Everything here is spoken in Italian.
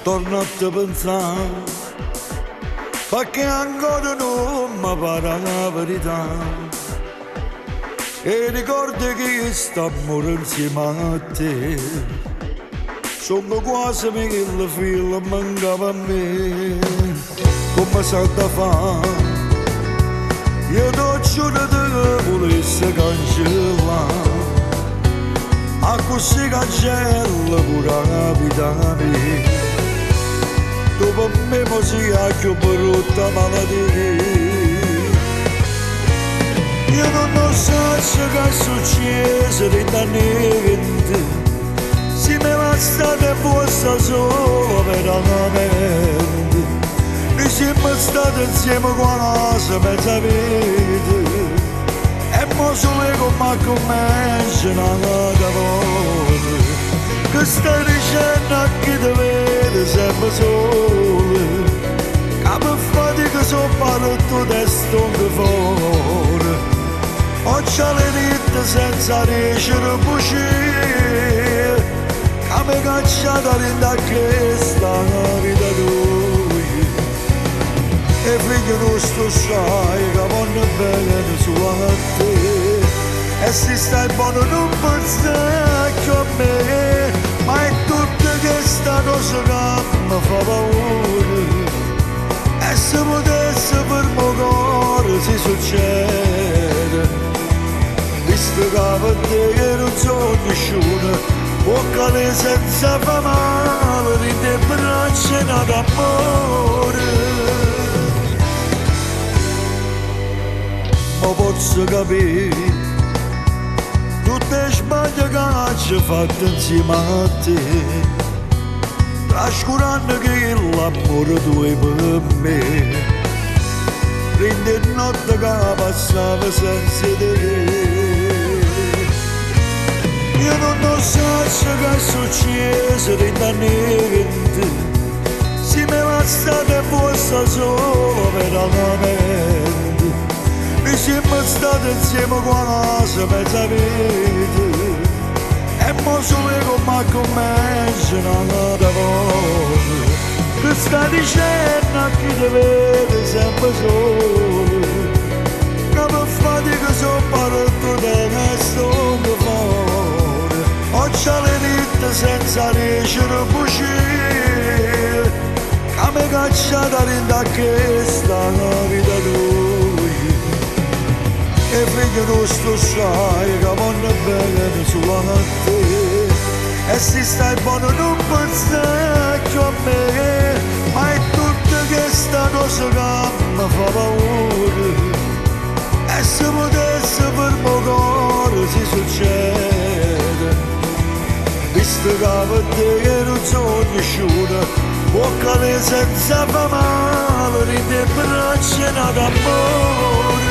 torno a te pensare, perché ancora non mi pare la verità. E ricordi che stiamo insieme a te, sono quasi che il filo mancava a me. Come sa da fare, io ti giuro che volessi cancellare, a così cancella pure la vita mia. Tu per me così ha più brutta malattia. Io non so che è successo niente, se mi basta tempo sta solo veramente. Noi siamo stati insieme quasi mezza vita, e mo solo come comincia un'altra volta, che stai dicendo a chi ti vede sempre solo, che per fatica sono parlato testo che fuori. Oggi alle notte senza riuscire a uscire, che mi cacciata da questa vita tua. E figlio nostro sai che vanno bene su a te, e se stai buono non pensare più a me, ma è tutta questa cosa che mi fa paura. E se potesse per mio cuore si succede, visto che per te che non sono nessuno, boccale senza fa male, ride braccia d'amore. Ma posso capire tutte le sbaglie che ci fatto insieme a te, trascurando che l'amore tuo è per me, rende notte che passava senza te. Io non so che è successo niente, se mi basta tempo sta solo veramente. Noi siamo stati insieme quasi mezza vita, e mo solo come comincia un'altra volta, che sta dicendo a chi ti vede sempre solo, che per fatica sono parlato testo che fuori. Oggi alle notte senza riuscire a uscire, che mi cacciata da questa vita tua. E figlio nostro sai che vanno bene sulla a te, e se stai buono non pensare più a me, ma è tutta questa cosa che mi fa paura. E se potesse per mio cuore si succede, visto che per te che non sono nessuno, boccale senza fa male, ride braccia d'amore.